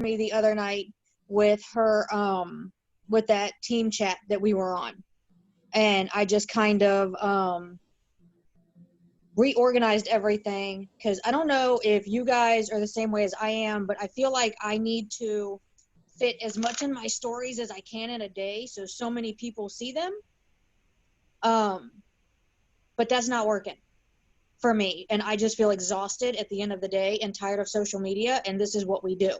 me the other night with her, with that team chat that we were on. And I just kind of, reorganized everything, because I don't know if you guys are the same way as I am, but I feel like I need to fit as much in my stories as I can in a day, so many people see them. But that's not working for me, and I just feel exhausted at the end of the day and tired of social media, and this is what we do.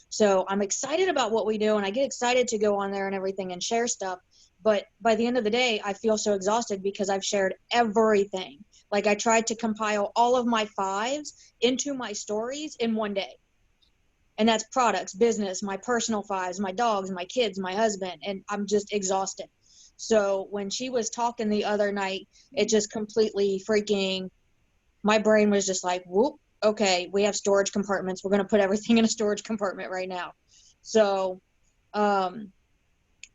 So I'm excited about what we do, and I get excited to go on there and everything and share stuff, but by the end of the day I feel so exhausted because I've shared everything. Like, I tried to compile all of my fives into my stories in one day, and that's products, business, my personal fives, my dogs, my kids, my husband, and I'm just exhausted. So when she was talking the other night, it just completely freaking, my brain was just like, whoop, okay, we have storage compartments. We're going to put everything in a storage compartment right now. So,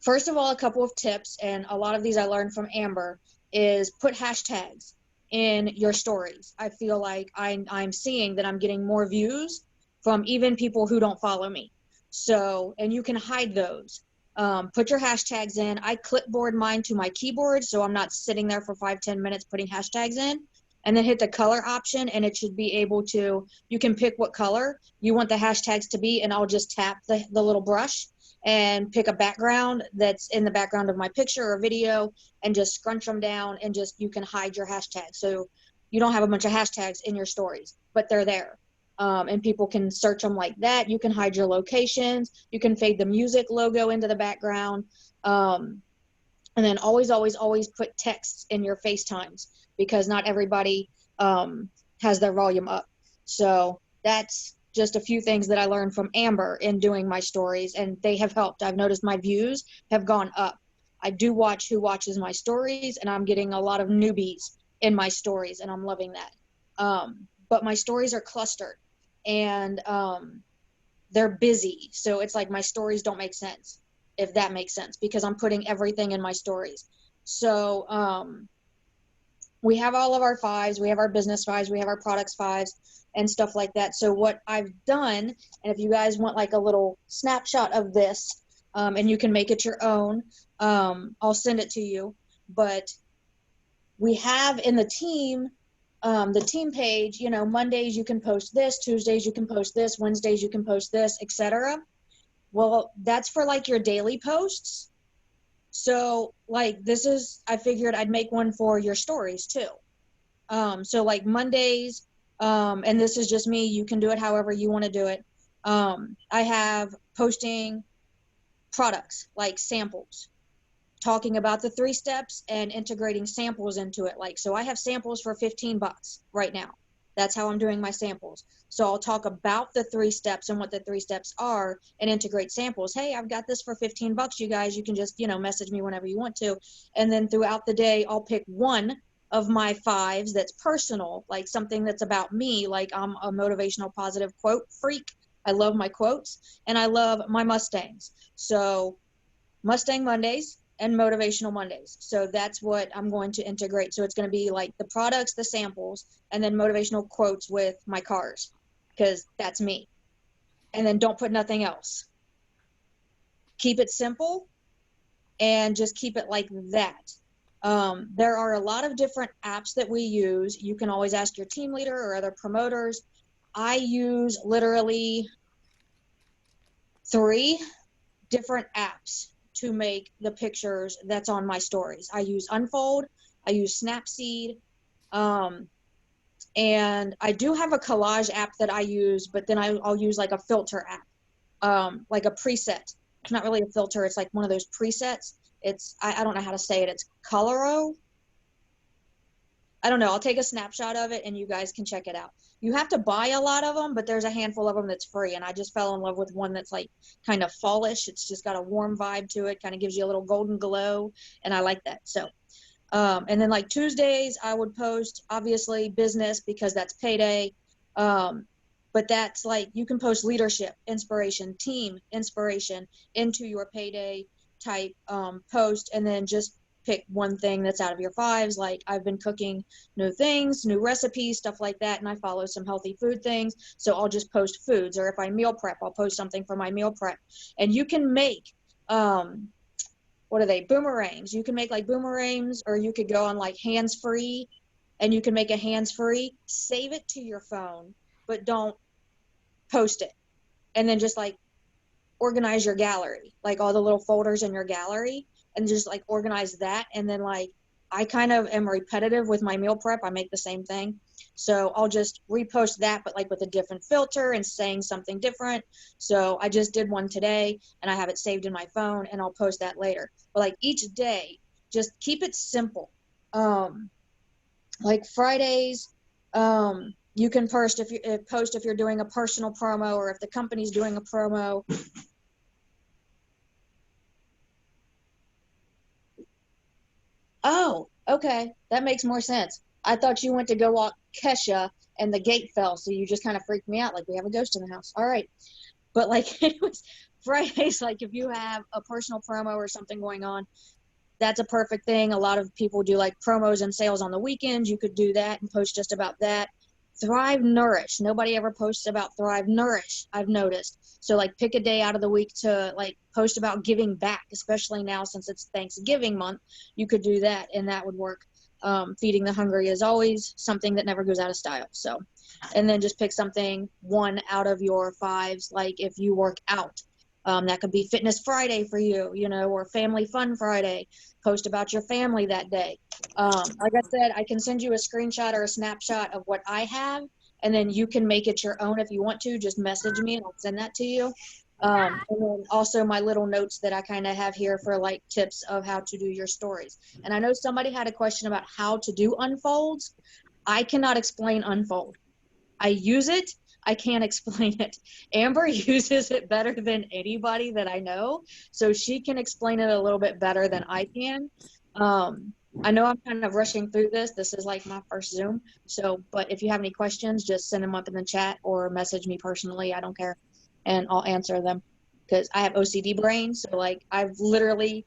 first of all, a couple of tips, and a lot of these I learned from Amber, is put hashtags in your stories. I feel like I'm seeing that I'm getting more views from even people who don't follow me. So, and you can hide those. Put your hashtags in. I clipboard mine to my keyboard, so I'm not sitting there for 5-10 minutes putting hashtags in. And then hit the color option, and it should be able to, you can pick what color you want the hashtags to be, and I'll just tap the little brush and pick a background that's in the background of my picture or video, and just scrunch them down, and just, you can hide your hashtags. So you don't have a bunch of hashtags in your stories, but they're there. And people can search them like that. You can hide your locations. You can fade the music logo into the background. And then always, always, always put texts in your FaceTimes, because not everybody has their volume up. So that's just a few things that I learned from Amber in doing my stories, and they have helped. I've noticed my views have gone up. I do watch who watches my stories, and I'm getting a lot of newbies in my stories, and I'm loving that. But my stories are clustered, and they're busy. So it's like my stories don't make sense, if that makes sense, because I'm putting everything in my stories. So we have all of our fives. We have our business fives. We have our products fives and stuff like that. So what I've done, and if you guys want like a little snapshot of this, and you can make it your own, I'll send it to you. But we have in the team page, you know, Mondays you can post this, Tuesdays you can post this, Wednesdays you can post this, etc. Well, that's for like your daily posts. So like, this is, I figured I'd make one for your stories too. So like Mondays, and this is just me, you can do it however you want to do it. I have posting products like samples, talking about the 3 steps and integrating samples into it. Like, so I have samples for $15 right now. That's how I'm doing my samples. So I'll talk about the 3 steps and what the 3 steps are, and integrate samples. Hey, I've got this for $15, you guys. You can just, you know, message me whenever you want to. And then throughout the day, I'll pick one of my fives that's personal, like something that's about me. Like, I'm a motivational positive quote freak. I love my quotes, and I love my Mustangs. So Mustang Mondays and motivational Mondays. So that's what I'm going to integrate. So it's going to be like the products, the samples, and then motivational quotes with my cars, because that's me. And then don't put nothing else. Keep it simple and just keep it like that. There are a lot of different apps that we use. You can always ask your team leader or other promoters. I use literally 3 different apps to make the pictures that's on my stories. I use Unfold, I use Snapseed, and I do have a collage app that I use, but then I'll use like a filter app, like a preset. It's not really a filter, it's like one of those presets. It's, I don't know how to say it, it's Coloro. I don't know, I'll take a snapshot of it and you guys can check it out. You have to buy a lot of them, but there's a handful of them that's free, and I just fell in love with one that's like kind of fallish. It's just got a warm vibe to it, kind of gives you a little golden glow, and I like that. So, and then like Tuesdays, I would post, obviously, business, because that's payday. But that's like, you can post leadership, inspiration, team inspiration into your payday type post, and then just pick one thing that's out of your fives. Like I've been cooking new things, new recipes, stuff like that, and I follow some healthy food things. So I'll just post foods, or if I meal prep, I'll post something for my meal prep. And you can make what are they? Boomerangs. You can make like boomerangs, or you could go on like hands-free, and you can make a hands-free, save it to your phone, but don't post it. And then just like organize your gallery, like all the little folders in your gallery, and just like organize that. And then like I kind of am repetitive with my meal prep. I make the same thing. So I'll just repost that, but like with a different filter and saying something different. So I just did one today and I have it saved in my phone, and I'll post that later. But like each day, just keep it simple. Like Fridays, you can post if you're doing a personal promo, or if the company's doing a promo. Oh, okay. That makes more sense. I thought you went to go walk Kesha and the gate fell, so you just kind of freaked me out, like we have a ghost in the house. All right. But like it was Fridays, like if you have a personal promo or something going on, that's a perfect thing. A lot of people do like promos and sales on the weekends. You could do that and post just about that. Thrive Nourish. Nobody ever posts about Thrive Nourish, I've noticed. So like pick a day out of the week to like post about giving back, especially now since it's Thanksgiving month. You could do that, and that would work. Feeding the hungry is always something that never goes out of style. So, and then just pick something, one out of your fives. Like if you work out, that could be Fitness Friday for you, you know, or Family Fun Friday. Post about your family that day. Like I said, I can send you a screenshot or a snapshot of what I have, and then you can make it your own if you want to. Just message me and I'll send that to you. And then also my little notes that I kind of have here for like tips of how to do your stories. And I know somebody had a question about how to do unfolds. I cannot explain unfold. I use it. I can't explain it. Amber uses it better than anybody that I know, so she can explain it a little bit better than I can. I know I'm kind of rushing through this. This is like my first Zoom. So, but if you have any questions, just send them up in the chat or message me personally. I don't care. And I'll answer them, because I have OCD brain. So like I've literally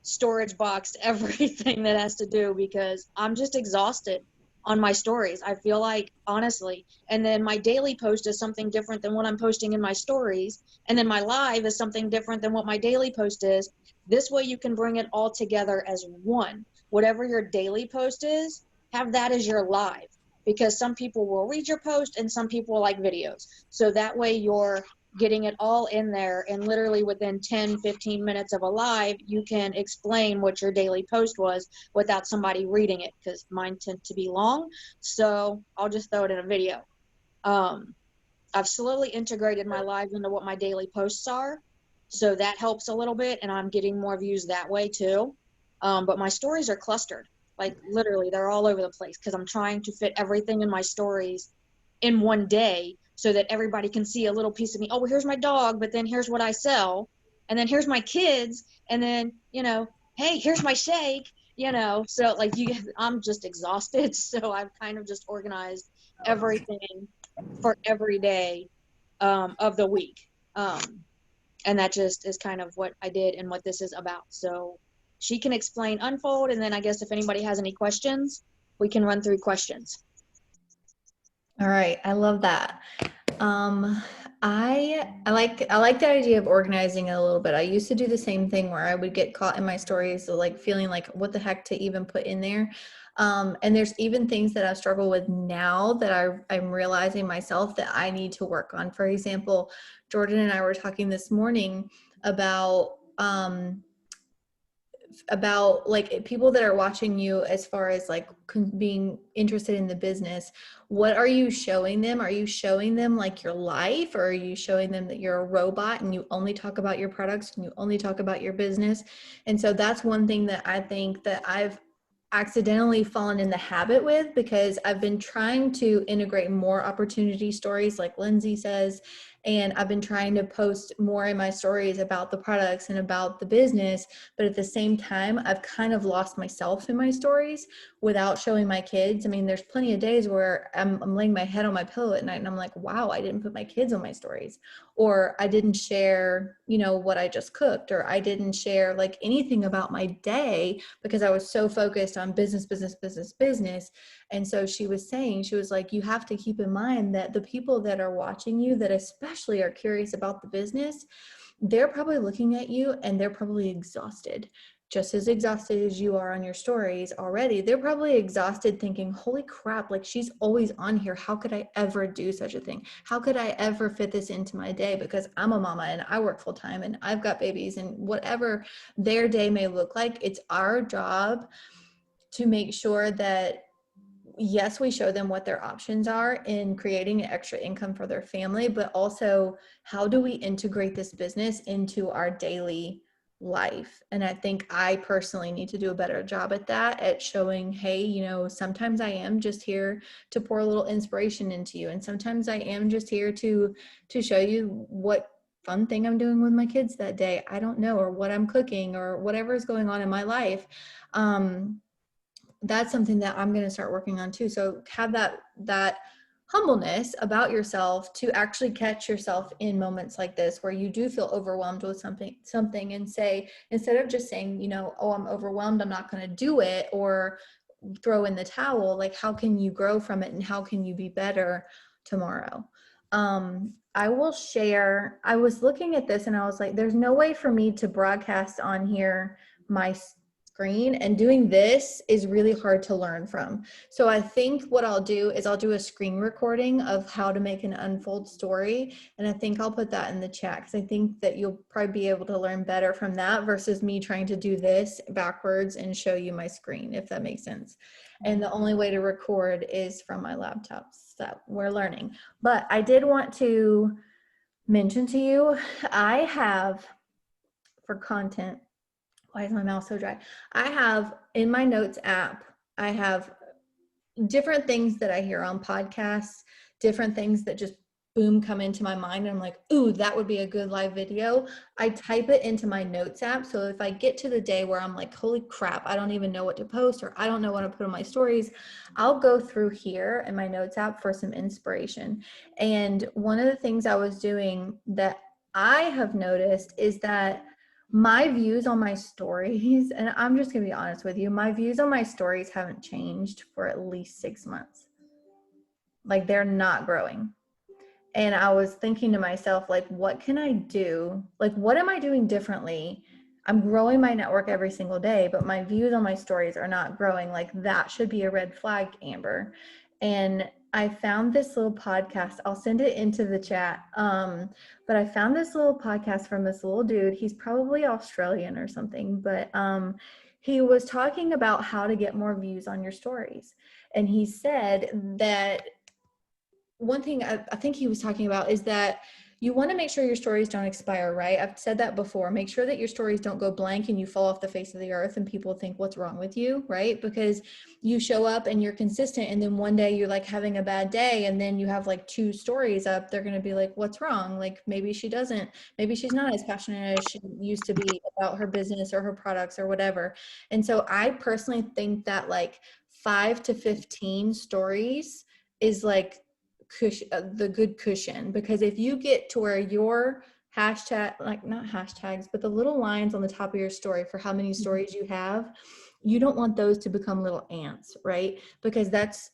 storage boxed everything that has to do, because I'm just exhausted on my stories. I feel like, honestly, and then my daily post is something different than what I'm posting in my stories. And then my live is something different than what my daily post is. This way you can bring it all together as one. Whatever your daily post is, have that as your live, because some people will read your post and some people like videos. So that way you're getting it all in there, and literally within 10-15 minutes of a live, you can explain what your daily post was without somebody reading it, because mine tend to be long. So I'll just throw it in a video. I've slowly integrated my lives into what my daily posts are, so that helps a little bit, and I'm getting more views that way too. But my stories are clustered, like literally they're all over the place, because I'm trying to fit everything in my stories in one day, so that everybody can see a little piece of me. Oh, well, here's my dog, but then here's what I sell, and then here's my kids, and then, you know, hey, here's my shake, you know. So like I'm just exhausted. So I've kind of just organized everything for every day of the week. And that just is kind of what I did and what this is about. So she can explain unfold, and then I guess if anybody has any questions, we can run through questions. All right, I love that. I like the idea of organizing it a little bit. I used to do the same thing where I would get caught in my stories, like feeling like what the heck to even put in there. And there's even things that I struggle with now that I'm realizing myself that I need to work on. For example, Jordan and I were talking this morning about like people that are watching you as far as like being interested in the business. What are you showing them? Are you showing them like your life, or are you showing them that you're a robot and you only talk about your products and you only talk about your business? And so that's one thing that I think that I've accidentally fallen in the habit with, because I've been trying to integrate more opportunity stories like Lindsay says, And I've been trying to post more in my stories about the products and about the business, but at the same time, I've kind of lost myself in my stories without showing my kids. I mean, there's plenty of days where I'm laying my head on my pillow at night and I'm like, wow, I didn't put my kids on my stories, or I didn't share, you know, what I just cooked, or I didn't share like anything about my day because I was so focused on business, business, business, business. And so she was saying, she was like, you have to keep in mind that the people that are watching you, that especially are curious about the business, they're probably looking at you and they're probably exhausted, just as exhausted as you are on your stories already. They're probably exhausted thinking, holy crap, like she's always on here. How could I ever do such a thing? How could I ever fit this into my day? Because I'm a mama and I work full time and I've got babies, and whatever their day may look like, it's our job to make sure that, yes, we show them what their options are in creating an extra income for their family, but also how do we integrate this business into our daily life? And I think I personally need to do a better job at that, at showing, hey, you know, sometimes I am just here to pour a little inspiration into you, and sometimes I am just here to show you what fun thing I'm doing with my kids that day. I don't know, or what I'm cooking, or whatever is going on in my life. That's something that I'm going to start working on too. So have that humbleness about yourself to actually catch yourself in moments like this where you do feel overwhelmed with something and say, instead of just saying, you know, oh, I'm overwhelmed, I'm not going to do it, or throw in the towel, like how can you grow from it and how can you be better tomorrow? I will share, I was looking at this and I was like, there's no way for me to broadcast on here my screen, and doing this is really hard to learn from. So I think what I'll do is I'll do a screen recording of how to make an unfold story, and I think I'll put that in the chat because I think that you'll probably be able to learn better from that versus me trying to do this backwards and show you my screen, if that makes sense. And the only way to record is from my laptop, so we're learning. But I did want to mention to you, I have, for content, why is my mouth so dry? I have in my notes app, I have different things that I hear on podcasts, different things that just boom come into my mind. And I'm like, ooh, that would be a good live video. I type it into my notes app. So if I get to the day where I'm like, holy crap, I don't even know what to post, or I don't know what to put on my stories, I'll go through here in my notes app for some inspiration. And one of the things I was doing that I have noticed is that my views on my stories, and I'm just gonna be honest with you, my views on my stories haven't changed for at least 6 months. Like, they're not growing. And I was thinking to myself, like, what can I do? Like, what am I doing differently? I'm growing my network every single day, but my views on my stories are not growing. Like, that should be a red flag, Amber. And I found this little podcast. I'll send it into the chat. But I found this little podcast from this little dude. He's probably Australian or something, but he was talking about how to get more views on your stories. And he said that one thing I think he was talking about is that you want to make sure your stories don't expire, right? I've said that before. Make sure that your stories don't go blank and you fall off the face of the earth and people think, what's wrong with you, right? Because you show up and you're consistent, and then one day you're like having a bad day, and then you have like 2 stories up. They're going to be like, what's wrong? Like, maybe she's not as passionate as she used to be about her business or her products or whatever. And so I personally think that like 5 to 15 stories is like the good cushion, because if you get to where your hashtag, like not hashtags, but the little lines on the top of your story for how many stories you have, you don't want those to become little ants, right? Because that's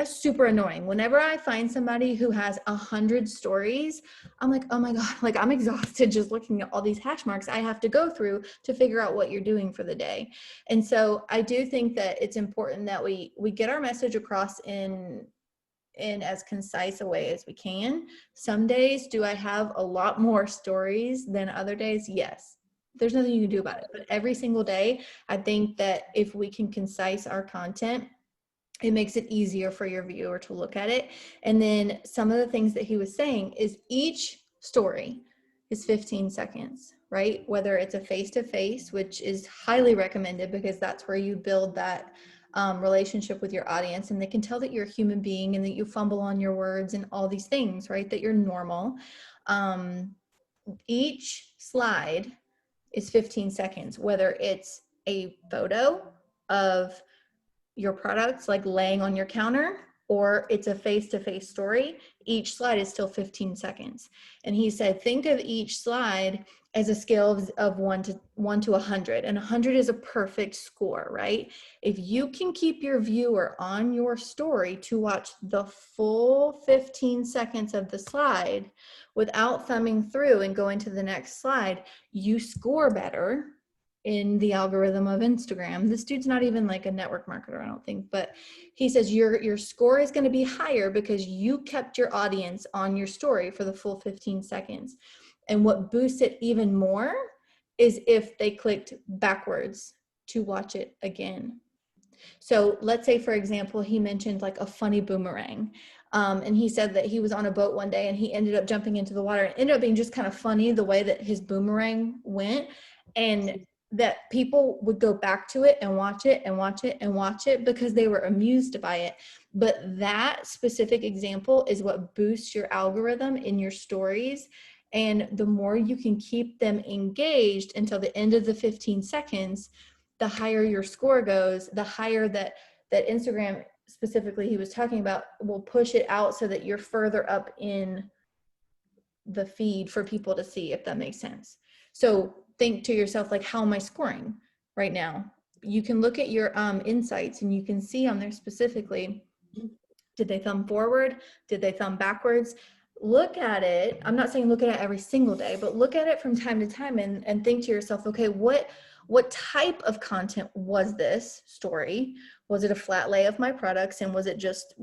super annoying. Whenever I find somebody who has 100 stories, I'm like, oh my God, like I'm exhausted just looking at all these hash marks I have to go through to figure out what you're doing for the day. And so I do think that it's important that we get our message across in as concise a way as we can. Some days, do I have a lot more stories than other days? Yes. There's nothing you can do about it. But every single day, I think that if we can concise our content, it makes it easier for your viewer to look at it. And then some of the things that he was saying is each story is 15 seconds, right? Whether it's a face-to-face, which is highly recommended because that's where you build that relationship with your audience, and they can tell that you're a human being and that you fumble on your words and all these things, right? That you're normal. Each slide is 15 seconds, whether it's a photo of your products like laying on your counter or it's a face-to-face story. Each slide is still 15 seconds. And he said, think of each slide as a scale of 1 to 100, and 100 is a perfect score, right? If you can keep your viewer on your story to watch the full 15 seconds of the slide without thumbing through and going to the next slide, you score better in the algorithm of Instagram. This dude's not even like a network marketer, I don't think, but he says your score is going to be higher because you kept your audience on your story for the full 15 seconds. And what boosts it even more is if they clicked backwards to watch it again. So let's say, for example, he mentioned like a funny boomerang. And he said that he was on a boat one day and he ended up jumping into the water. It ended up being just kind of funny the way that his boomerang went, and that people would go back to it and watch it and watch it and watch it because they were amused by it. But that specific example is what boosts your algorithm in your stories. And the more you can keep them engaged until the end of the 15 seconds, the higher your score goes, the higher that Instagram specifically he was talking about will push it out so that you're further up in the feed for people to see, if that makes sense. So think to yourself, like, how am I scoring right now? You can look at your insights and you can see on there specifically, did they thumb forward? Did they thumb backwards? Look at it. I'm not saying look at it every single day, but look at it from time to time and think to yourself, okay, what type of content was this story? Was it a flat lay of my products, and was it just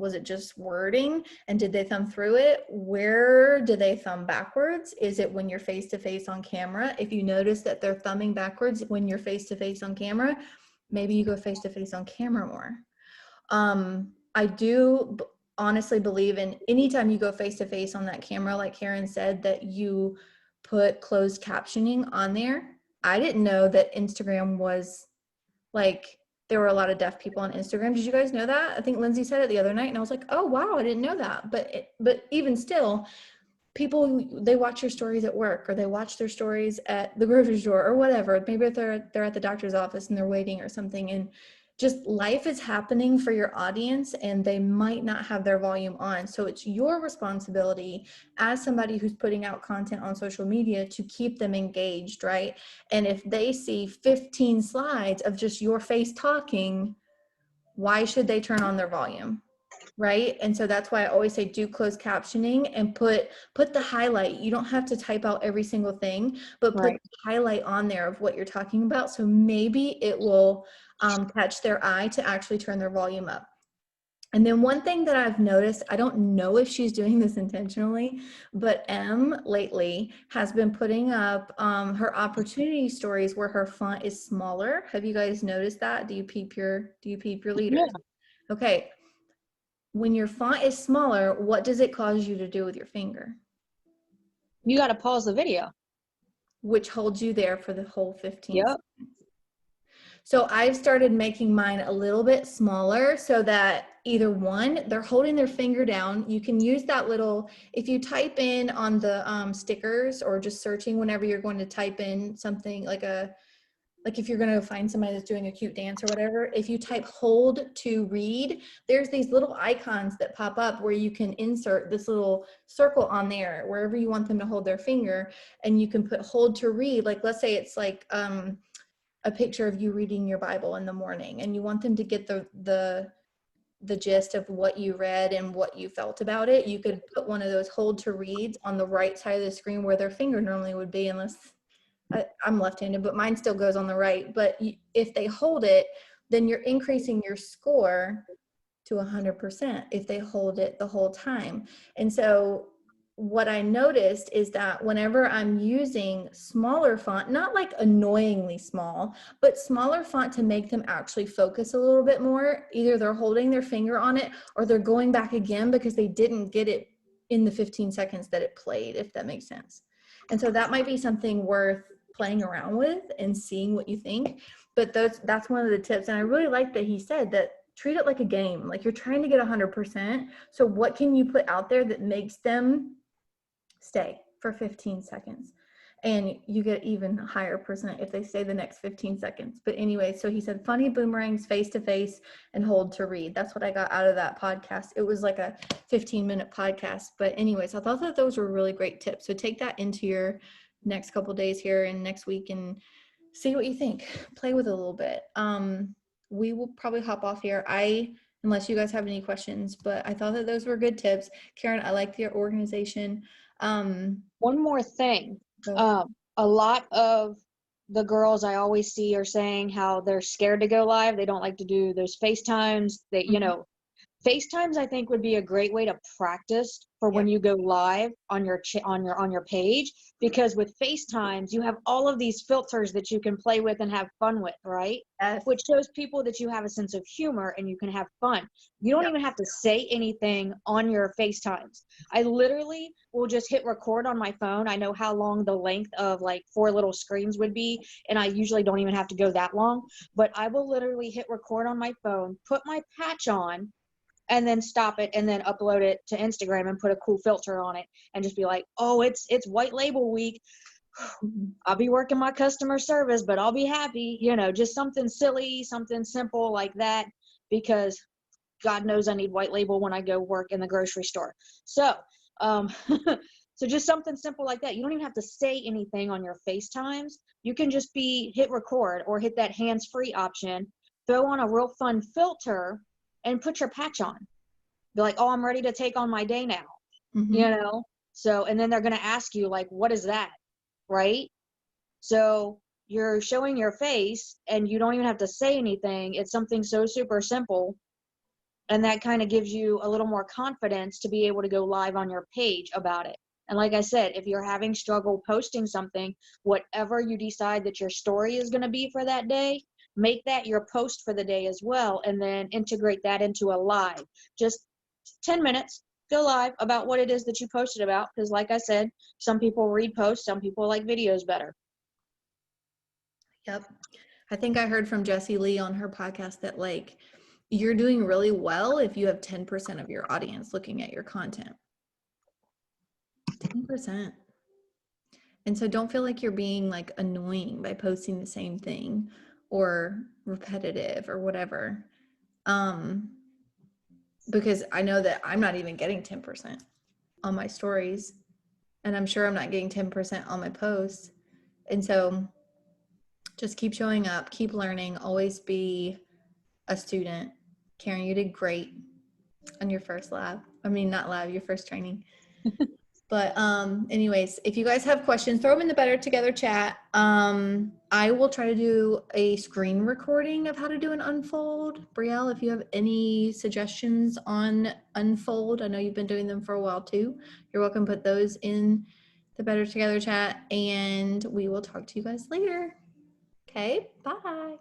wording? And did they thumb through it? Where did they thumb backwards? Is it when you're face to face on camera? If you notice that they're thumbing backwards when you're face to face on camera, maybe you go face to face on camera more. I do honestly believe in anytime you go face to face on that camera, like Karen said, that you put closed captioning on there. I didn't know that Instagram was like, there were a lot of deaf people on Instagram. Did you guys know that? I think Lindsay said it the other night and I was like, oh wow, I didn't know that. But even still, people, they watch your stories at work, or they watch their stories at the grocery store or whatever. Maybe if they're at the doctor's office and they're waiting or something, and just life is happening for your audience and they might not have their volume on. So it's your responsibility as somebody who's putting out content on social media to keep them engaged, right? And if they see 15 slides of just your face talking, why should they turn on their volume? Right? And so that's why I always say do closed captioning and put the highlight. You don't have to type out every single thing, but put Right. the highlight on there of what you're talking about. So maybe it will catch their eye to actually turn their volume up. And then one thing that I've noticed, I don't know if she's doing this intentionally, but M lately has been putting up her opportunity stories where her font is smaller. Have you guys noticed that? Do you peep your leaders? Yeah. Okay. When your font is smaller, what does it cause you to do with your finger? You got to pause the video. Which holds you there for the whole 15 Yep. seconds. So I've started making mine a little bit smaller so that either one, they're holding their finger down. You can use that little, if you type in on the stickers or just searching whenever you're going to type in something like if you're going to find somebody that's doing a cute dance or whatever, if you type hold to read, there's these little icons that pop up where you can insert this little circle on there, wherever you want them to hold their finger, and you can put hold to read. Like, let's say it's like a picture of you reading your Bible in the morning, and you want them to get the gist of what you read and what you felt about it. You could put one of those hold to reads on the right side of the screen where their finger normally would be, unless I'm left-handed, but mine still goes on the right. But if they hold it, then you're increasing your score to 100% if they hold it the whole time. And so what I noticed is that whenever I'm using smaller font, not like annoyingly small, but smaller font to make them actually focus a little bit more, either they're holding their finger on it or they're going back again because they didn't get it in the 15 seconds that it played, if that makes sense. And so that might be something worth playing around with and seeing what you think. But that's one of the tips. And I really like that he said that treat it like a game. Like you're trying to get 100%. So what can you put out there that makes them stay for 15 seconds? And you get even higher percent if they stay the next 15 seconds. But anyway, so he said funny boomerangs face to face and hold to read. That's what I got out of that podcast. It was like a 15-minute podcast. But anyways, I thought that those were really great tips. So take that into your next couple days here and next week and see what you think. Play with it a little bit. We will probably hop off here. Unless you guys have any questions, but I thought that those were good tips. Karen, I like your organization. One more thing. A lot of the girls I always see are saying how they're scared to go live. They don't like to do those FaceTimes. FaceTimes I think would be a great way to practice for when you go live on your on your page, because with FaceTimes you have all of these filters that you can play with and have fun with, right? Yes. Which shows people that you have a sense of humor and you can have fun. You don't even have to say anything on your FaceTimes. I literally will just hit record on my phone. I know how long the length of like 4 little screens would be, and I usually don't even have to go that long, but I will literally hit record on my phone, put my patch on, and then stop it and then upload it to Instagram and put a cool filter on it and just be like, oh, it's white label week. I'll be working my customer service, but I'll be happy, just something silly, something simple like that, because God knows I need white label when I go work in the grocery store. So, so just something simple like that. You don't even have to say anything on your FaceTimes. You can just hit record or hit that hands-free option, throw on a real fun filter, and put your patch on. Be like, oh, I'm ready to take on my day now. So, and then they're going to ask you like, what is that? Right? So you're showing your face and you don't even have to say anything. It's something so super simple. And that kind of gives you a little more confidence to be able to go live on your page about it. And like I said, if you're having struggle posting something, whatever you decide that your story is going to be for that day, make that your post for the day as well, and then integrate that into a live. Just 10 minutes, go live about what it is that you posted about, because like I said, some people read posts, some people like videos better. Yep. I think I heard from Jessie Lee on her podcast that like you're doing really well if you have 10% of your audience looking at your content. 10%. And so don't feel like you're being like annoying by posting the same thing or repetitive or whatever. Because I know that I'm not even getting 10% on my stories, and I'm sure I'm not getting 10% on my posts. And so just keep showing up, keep learning, always be a student. Karen, you did great on your first lab. I mean, not lab, your first training. But anyways, if you guys have questions, throw them in the Better Together chat. I will try to do a screen recording of how to do an unfold. Brielle, if you have any suggestions on unfold, I know you've been doing them for a while too. You're welcome to put those in the Better Together chat, and we will talk to you guys later. Okay, bye.